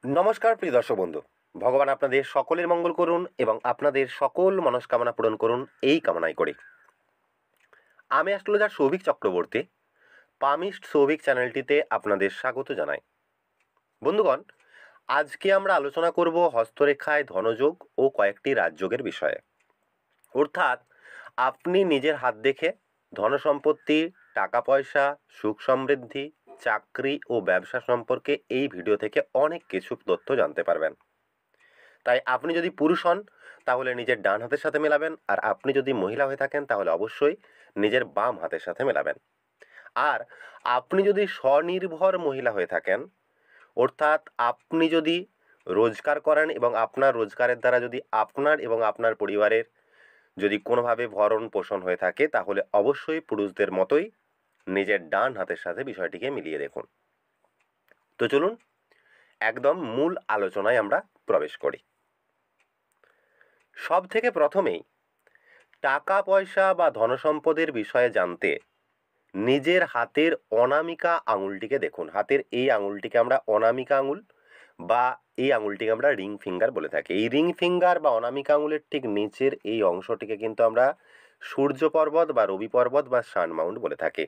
নমস্কার প্রিয় দর্শক বন্ধু। ভগবান আপনাদের সকলের মঙ্গল করুন এবং আপনাদের সকল মনস্কামনা পূরণ করুন, এই কামনাই করি। আমি অ্যাস্ট্রোলজার সৌভিক চক্রবর্তী, পামিস্ট সৌভিক চ্যানেলটিতে আপনাদের স্বাগত জানাই। বন্ধুগণ, আজকে আমরা আলোচনা করব হস্তরেখায় ধনযোগ ও কয়েকটি রাজযোগের বিষয়ে। অর্থাৎ আপনি নিজের হাত দেখে ধনসম্পত্তি, টাকা পয়সা, সুখ সমৃদ্ধি, চাকরি ও ব্যবসা সম্পর্কে এই ভিডিও থেকে অনেক কিছু তথ্য জানতে পারবেন। তাই আপনি যদি পুরুষ হন তাহলে নিজের ডান হাতের সাথে মেলাবেন, আর আপনি যদি মহিলা হয়ে থাকেন তাহলে অবশ্যই নিজের বাম হাতের সাথে মেলাবেন। আর আপনি যদি স্বনির্ভর মহিলা হয়ে থাকেন, অর্থাৎ আপনি যদি রোজগার করেন এবং আপনার রোজগারের দ্বারা যদি আপনার এবং আপনার পরিবারের যদি কোনোভাবে ভরণ পোষণ হয়ে থাকে, তাহলে অবশ্যই পুরুষদের মতোই নিজের ডান হাতের সাথে বিষয়টিকে মিলিয়ে দেখুন। তো চলুন একদম মূল আলোচনায় আমরা প্রবেশ করি। সব থেকে প্রথমেই টাকা পয়সা বা ধনসম্পদের বিষয়ে জানতে নিজের হাতের অনামিকা আঙুলটিকে দেখুন। হাতের এই আঙুলটিকে আমরা অনামিকা আঙুল বা এই আঙুলটিকে আমরা রিং ফিঙ্গার বলে থাকি। এই রিং ফিঙ্গার বা অনামিকা আঙুলের ঠিক নিচের এই অংশটিকে কিন্তু আমরা সূর্য পর্বত বা রবি পর্বত বা সান মাউন্ট বলে থাকি।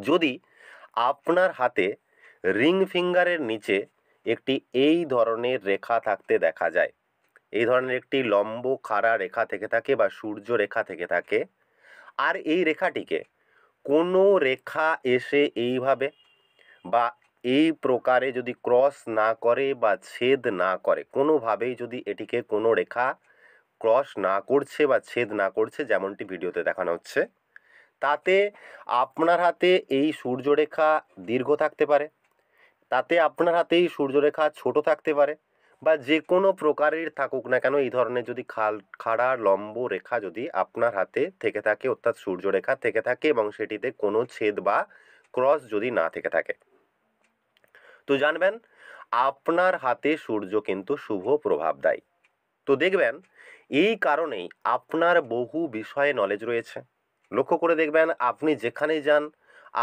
যদি আপনার হাতে রিং ফিঙ্গারের নিচে একটি এই ধরনের রেখা থাকতে দেখা যায়, এই ধরনের একটি লম্ব খাড়া রেখা থেকে থাকে বা সূর্য রেখা থেকে থাকে, আর এই রেখাটিকে কোনো রেখা এসে এইভাবে বা এই প্রকারে যদি ক্রস না করে বা ছেদ না করে, কোনোভাবেই যদি এটিকে কোনো রেখা ক্রস না করছে বা ছেদ না করছে, যেমনটি ভিডিওতে দেখানো হচ্ছে, তাতে আপনার হাতে এই সূর্যরেখা দীর্ঘ থাকতে পারে, তাতে আপনার হাতে এই সূর্যরেখা ছোট থাকতে পারে, বা যে কোনো প্রকারের থাকুক না কেন, এই ধরনের যদি খাড়া লম্ব রেখা যদি আপনার হাতে থেকে থাকে, অর্থাৎ সূর্যরেখা থেকে থাকে এবং সেটিতে কোনো ছেদ বা ক্রস যদি না থেকে থাকে, তো জানবেন আপনার হাতে সূর্য কিন্তু শুভ প্রভাব দেয়। তো দেখবেন এই কারণেই আপনার বহু বিষয়ে নলেজ রয়েছে। লক্ষ্য করে দেখবেন আপনি যেখানেই যান,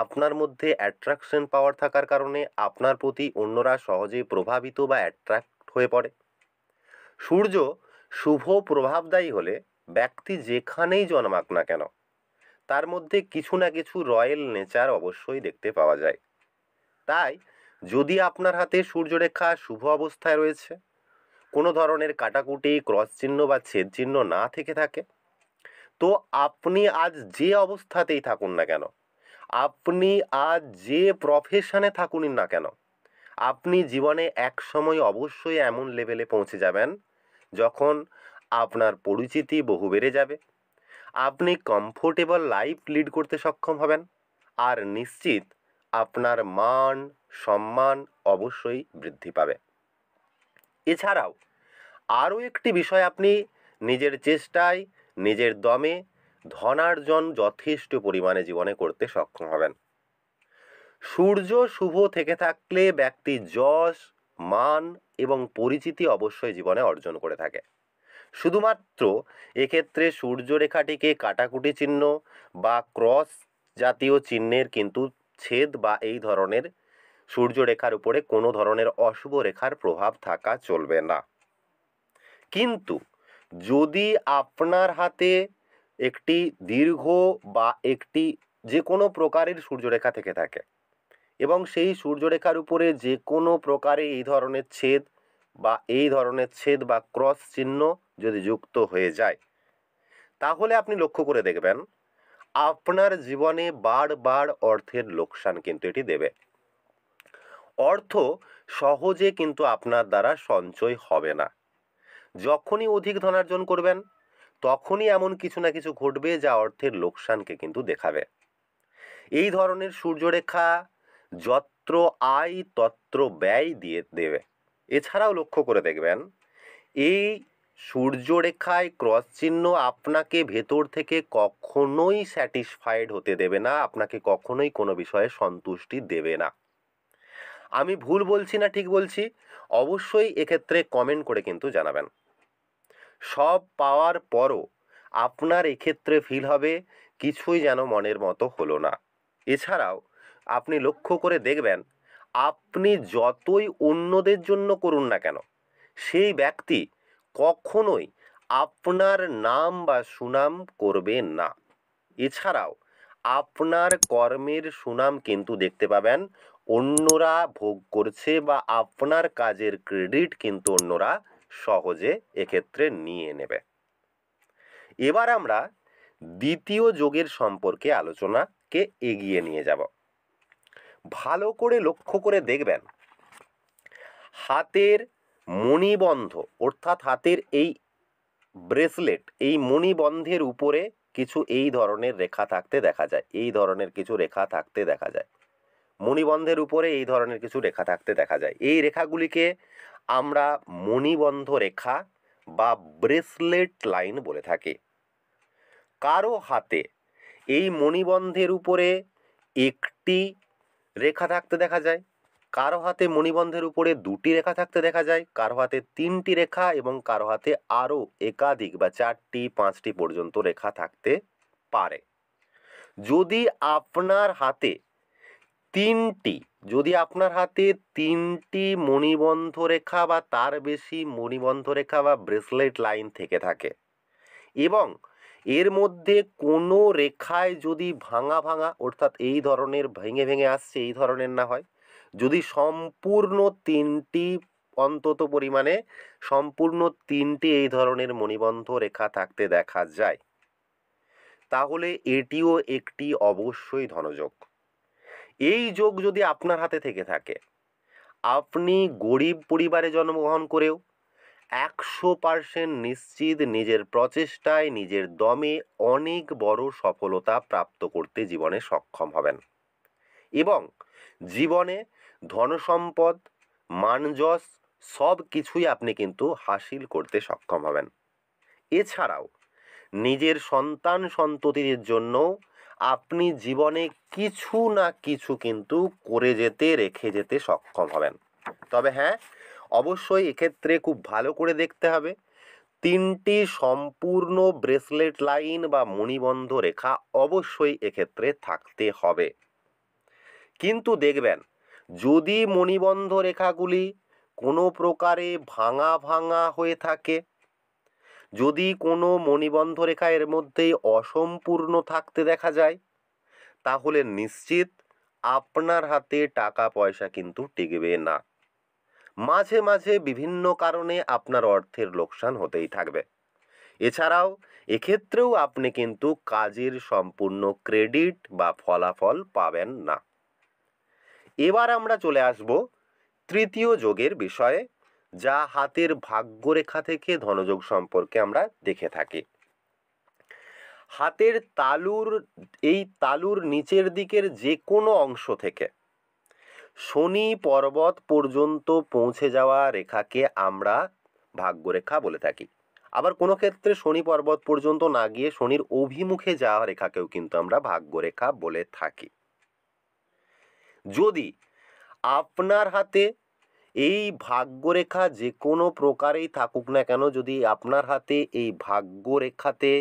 আপনার মধ্যে অ্যাট্রাকশন পাওয়ার থাকার কারণে আপনার প্রতি অন্যরা সহজেই প্রভাবিত বা অ্যাট্রাক্ট হয়ে পড়ে। সূর্য শুভ প্রভাবদায়ী হলে ব্যক্তি যেখানেই জন্মাক না কেন, তার মধ্যে কিছু না কিছু রয়্যাল নেচার অবশ্যই দেখতে পাওয়া যায়। তাই যদি আপনার হাতে সূর্যরেখা শুভ অবস্থায় রয়েছে, কোনো ধরনের কাটাকুটি, ক্রস চিহ্ন বা ছেদ চিহ্ন না থেকে থাকে, তো আপনি আজ যে অবস্থাতেই থাকুন না কেন, আপনি আজ যে প্রফেশনে থাকুন না কেন, আপনি জীবনে এক সময় অবশ্যই এমন লেভেলে পৌঁছে যাবেন যখন আপনার পরিচিতি বহু বেড়ে যাবে, আপনি কমফোর্টেবল লাইফ লিড করতে সক্ষম হবেন, আর নিশ্চিত আপনার মান সম্মান অবশ্যই বৃদ্ধি পাবে। এছাড়াও আরও একটি বিষয়, আপনি নিজের চেষ্টায় নিজের দমে ধনার্জন যথেষ্ট পরিমাণে জীবনে করতে সক্ষম হবেন। সূর্য শুভ থেকে থাকলে ব্যক্তি যশ, মান এবং পরিচিতি অবশ্যই জীবনে অর্জন করে থাকে। শুধুমাত্র এক্ষেত্রে সূর্যরেখাটিকে কাটাকুটি চিহ্ন বা ক্রস জাতীয় চিহ্নের কিন্তু ছেদ বা এই ধরনের সূর্যরেখার উপরে কোনো ধরনের অশুভ রেখার প্রভাব থাকা চলবে না। কিন্তু যদি আপনার হাতে একটি দীর্ঘ বা একটি যে কোনো প্রকারের সূর্যরেখা থেকে থাকে এবং সেই সূর্যরেখার উপরে যে কোনো প্রকারে এই ধরনের ছেদ বা ক্রস চিহ্ন যদি যুক্ত হয়ে যায়, তাহলে আপনি লক্ষ্য করে দেখবেন আপনার জীবনে বারবার অর্থের লোকসান কিন্তু এটি দেবে। অর্থ সহজে কিন্তু আপনার দ্বারা সঞ্চয় হবে না। যখনই অধিক ধনার্জন করবেন, তখনই এমন কিছু না কিছু ঘটবে যা অর্থের লোকসানকে কিন্তু দেখাবে। এই ধরনের সূর্যরেখা যত্র আয় তত্র ব্যয় দিয়ে দেবে। এছাড়াও লক্ষ্য করে দেখবেন এই সূর্যরেখায় ক্রস চিহ্ন আপনাকে ভেতর থেকে কখনোই স্যাটিসফাইড হতে দেবে না, আপনাকে কখনোই কোনো বিষয়ে সন্তুষ্টি দেবে না। আমি ভুল বলছি না ঠিক বলছি, অবশ্যই এক্ষেত্রে কমেন্ট করে কিন্তু জানাবেন। সব পাওয়ার পরও আপনার এক্ষেত্রে ফিল হবে কিছুই যেন মনের মতো হলো না। এছাড়াও আপনি লক্ষ্য করে দেখবেন আপনি যতই অন্যদের জন্য করুন না কেন, সেই ব্যক্তি কখনোই আপনার নাম বা সুনাম করবে না। এছাড়াও আপনার কর্মের সুনাম কিন্তু দেখতে পাবেন অন্যরা ভোগ করছে, বা আপনার কাজের ক্রেডিট কিন্তু অন্যরা সহজে এক্ষেত্রে নিয়ে নেবে। এবার আমরা দ্বিতীয় যোগের সম্পর্কে আলোচনাকে এগিয়ে নিয়ে যাব। ভালো করে লক্ষ্য করে দেখবেন, হাতের মণিবন্ধ অর্থাৎ হাতের এই ব্রেসলেট, এই মণিবন্ধের উপরে কিছু এই ধরনের রেখা থাকতে দেখা যায়, এই ধরনের কিছু রেখা থাকতে দেখা যায়। মণিবন্ধের উপরে এই ধরনের কিছু রেখা থাকতে দেখা যায়। এই রেখাগুলিকে আমরা মণিবন্ধ রেখা বা ব্রেসলেট লাইন বলে থাকি। কারো হাতে এই মণিবন্ধের উপরে একটি রেখা থাকতে দেখা যায়, কারো হাতে মণিবন্ধের উপরে দুটি রেখা থাকতে দেখা যায়, কারো হাতে তিনটি রেখা, এবং কারো হাতে আরও একাধিক বা 4টি 5টি পর্যন্ত রেখা থাকতে পারে। যদি আপনার হাতে তিনটি মণিবন্ধ রেখা বা তার বেশি মণিবন্ধ রেখা বা ব্রেসলেট লাইন থেকে থাকে, এবং এর মধ্যে কোনো রেখায় যদি ভাঙা ভাঙা অর্থাৎ এই ধরনের ভেঙে ভেঙে আসছে, এই ধরনের না হয়, যদি সম্পূর্ণ তিনটি এই ধরনের মণিবন্ধ রেখা থাকতে দেখা যায়, তাহলে এটিও একটি অবশ্যই ধনযোগ। এই যোগ যদি আপনার হাতে থেকে থাকে, আপনি গরিব পরিবারে জন্মগ্রহণ করেও 100% নিশ্চিত নিজের প্রচেষ্টায়, নিজের দমে অনেক বড় সফলতা প্রাপ্ত করতে জীবনে সক্ষম হবেন, এবং জীবনে ধনসম্পদ, মানযশ সব কিছুই আপনি কিন্তু হাসিল করতে সক্ষম হবেন। এছাড়াও নিজের সন্তান সন্ততিদের জন্য আপনি জীবনে কিছু না কিছু কিন্তু করে যেতে, রেখে যেতে সক্ষম হবেন। তবে হ্যাঁ, অবশ্যই এক্ষেত্রে খুব ভালো করে দেখতে হবে, তিনটি সম্পূর্ণ ব্রেসলেট লাইন বা মণিবন্ধ রেখা অবশ্যই এক্ষেত্রে থাকতে হবে। কিন্তু দেখবেন, যদি মণিবন্ধ রেখাগুলি কোনো প্রকারে ভাঙা ভাঙা হয়ে থাকে, যদি কোনো মণিবন্ধ রেখা এর মধ্যেই অসম্পূর্ণ থাকতে দেখা যায়, তাহলে নিশ্চিত আপনার হাতে টাকা পয়সা কিন্তু টিকবে না। মাঝে মাঝে বিভিন্ন কারণে আপনার অর্থের লোকসান হতেই থাকবে। এছাড়াও এক্ষেত্রেও আপনি কিন্তু কাজের সম্পূর্ণ ক্রেডিট বা ফলাফল পাবেন না। এবার আমরা চলে আসব তৃতীয় যোগের বিষয়ে, যা হাতের ভাগ্যরেখা থেকে ধনযোগ সম্পর্কে আমরা দেখে থাকি। হাতের তালুর নিচের দিকের যে কোনো অংশ থেকে শনি পর্বত পর্যন্ত পৌঁছে যাওয়া রেখাকে আমরা ভাগ্যরেখা বলে থাকি। আবার কোনো ক্ষেত্রে শনি পর্বত পর্যন্ত না গিয়ে শনির অভিমুখে যাওয়া রেখাকেও কিন্তু আমরা ভাগ্যরেখা বলে থাকি। যদি আপনার হাতে এই ভাগ্যরেখা যে কোনো প্রকারেই থাকুক না কেন, যদি আপনার হাতে এই ভাগ্যরেখাতে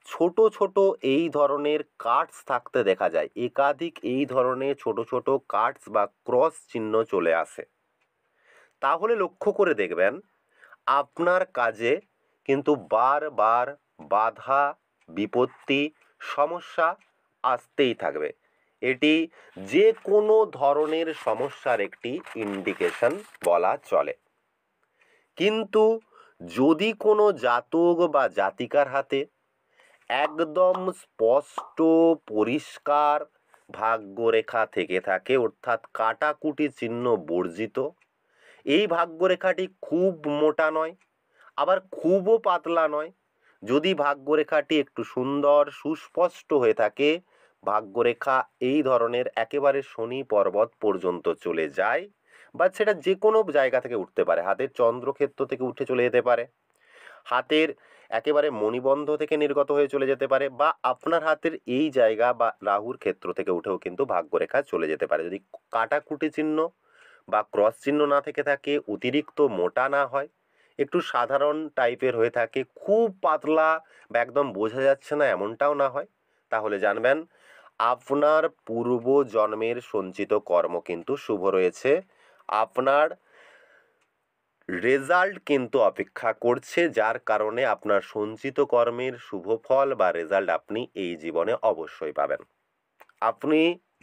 ছোট ছোট এই ধরনের কাটস থাকতে দেখা যায়, একাধিক এই ধরনের ছোট ছোট কাটস বা ক্রস চিহ্ন চলে আসে, তাহলে লক্ষ্য করে দেখবেন আপনার কাজে কিন্তু বারবার বাধা, বিপত্তি, সমস্যা আসতেই থাকবে। এটি যে কোনো ধরনের সমস্যার একটি ইন্ডিকেশন বলা চলে। কিন্তু যদি কোনো জাতক বা জাতিকার হাতে একদম স্পষ্ট পরিষ্কার ভাগ্যরেখা থেকে থাকে, অর্থাৎ কাটাকুটি চিহ্ন বর্জিত, এই ভাগ্যরেখাটি খুব মোটা নয়, আবার খুবও পাতলা নয়, যদি ভাগ্যরেখাটি একটু সুন্দর সুস্পষ্ট হয়ে থাকে, ভাগ্যরেখা এই ধরনের একেবারে শনি পর্বত পর্যন্ত চলে যায়, বা সেটা যে কোনো জায়গা থেকে উঠতে পারে, হাতের চন্দ্রক্ষেত্র থেকে উঠে চলে যেতে পারে, হাতের একেবারে মণিবন্ধ থেকে নির্গত হয়ে চলে যেতে পারে, বা আপনার হাতের এই জায়গা বা রাহুর ক্ষেত্র থেকে উঠেও কিন্তু ভাগ্যরেখা চলে যেতে পারে, যদি কাটাকুটি চিহ্ন বা ক্রস চিহ্ন না থেকে থাকে, অতিরিক্ত মোটা না হয়, একটু সাধারণ টাইপের হয়ে থাকে, খুব পাতলা বা একদম বোঝা যাচ্ছে না এমনটাও না হয়, তাহলে জানবেন আপনার পূর্ব জন্মের সঞ্চিত কর্ম কিন্তু শুভ রয়েছে। আপনার রেজাল্ট কিন্তু অপেক্ষা করছে, যার কারণে আপনার সঞ্চিত কর্মের শুভ ফল বা রেজাল্ট আপনি এই জীবনে অবশ্যই পাবেন। আপনি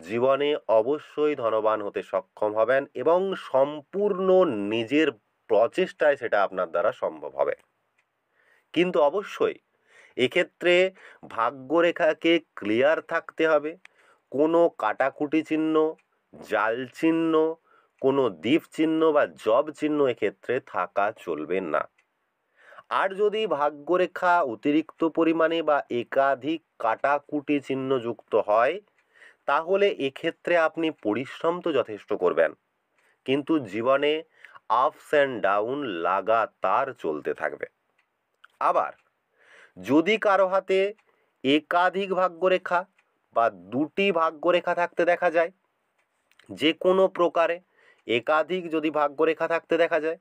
জীবনে অবশ্যই ধনবান হতে সক্ষম হবেন এবং সম্পূর্ণ নিজের প্রচেষ্টায় সেটা আপনার দ্বারা সম্ভব হবে। কিন্তু অবশ্যই এক্ষেত্রে ভাগ্যরেখাকে ক্লিয়ার থাকতে হবে। কোনো কাটাকুটি চিহ্ন, জাল চিহ্ন, কোনো দ্বীপ চিহ্ন বা জব চিহ্ন এক্ষেত্রে থাকা চলবে না। আর যদি ভাগ্যরেখা অতিরিক্ত পরিমাণে বা একাধিক কাটাকুটি চিহ্ন যুক্ত হয়, তাহলে এক্ষেত্রে আপনি পরিশ্রম তো যথেষ্ট করবেন, কিন্তু জীবনে আপস অ্যান্ড ডাউন লাগাতার চলতে থাকবে। আবার যদি কারো হাতে একাধিক ভাগ্যরেখা বা দুটি ভাগ্যরেখা থাকতে দেখা যায়, যে কোনো প্রকারে একাধিক যদি ভাগ্যরেখা থাকতে দেখা যায়,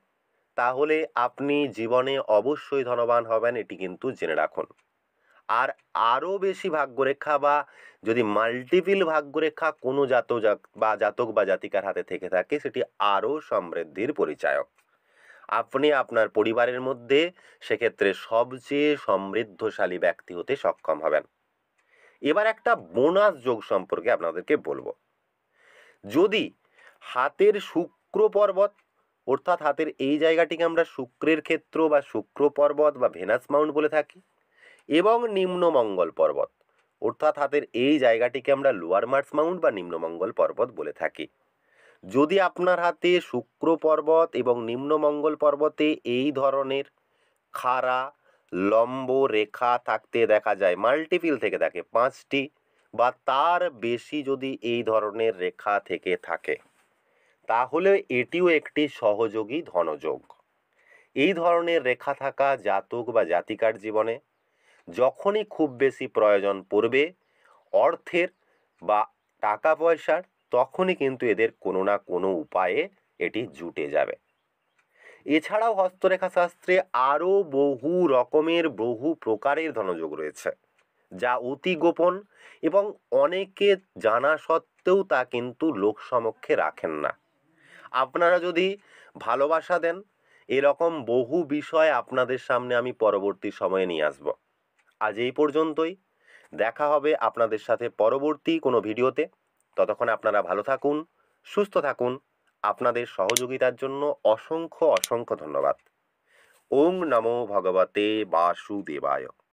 তাহলে আপনি জীবনে অবশ্যই ধনবান হবেন, এটি কিন্তু জেনে রাখুন। আর আরও বেশি ভাগ্যরেখা বা যদি মাল্টিপিল ভাগ্যরেখা কোনো জাতক বা জাতিকার হাতে থেকে থাকে, সেটি আরও সমৃদ্ধির পরিচায়ক। আপনি আপনার পরিবারের মধ্যে সেক্ষেত্রে সবচেয়ে সমৃদ্ধশালী ব্যক্তি হতে সক্ষম হবেন। এবার একটা বোনাস যোগ সম্পর্কে আপনাদেরকে বলবো। যদি হাতের শুক্র পর্বত, অর্থাৎ হাতের এই জায়গাটিকে আমরা শুক্রের ক্ষেত্র বা শুক্র পর্বত বা ভেনাস মাউন্ট বলে থাকি, এবং নিম্নমঙ্গল পর্বত, অর্থাৎ হাতের এই জায়গাটিকে আমরা লোয়ার মার্স মাউন্ট বা নিম্নমঙ্গল পর্বত বলে থাকি, যদি আপনার হাতে শুক্র পর্বত এবং নিম্নমঙ্গল পর্বতে এই ধরনের খাড়া লম্ব রেখা থাকতে দেখা যায়, মাল্টিপিল থেকে থাকে 5টি বা তার বেশি যদি এই ধরনের রেখা থেকে থাকে, তাহলে এটিও একটি সহযোগী ধনযোগ। এই ধরনের রেখা থাকা জাতক বা জাতিকার জীবনে যখনই খুব বেশি প্রয়োজন পড়বে অর্থের বা টাকা পয়সার, তখনই কিন্তু এদের কোনো না কোনো উপায়ে এটি জুটে যাবে। এছাড়াও হস্তরেখা শাস্ত্রে আরও বহু রকমের বহু প্রকারের ধনযোগ রয়েছে, যা অতি গোপন এবং অনেকে জানা সত্ত্বেও তা কিন্তু লোক সমক্ষে রাখেন না। আপনারা যদি ভালোবাসা দেন, এরকম বহু বিষয় আপনাদের সামনে আমি পরবর্তী সময়ে নিয়ে আসব। আজ এই পর্যন্তই। দেখা হবে আপনাদের সাথে পরবর্তী কোনো ভিডিওতে। ততক্ষণ আপনারা ভালো থাকুন, সুস্থ থাকুন। আপনাদের সহযোগিতার জন্য অসংখ্য অসংখ্য ধন্যবাদ। ওং নমো ভগবতে বাসুদেবায়।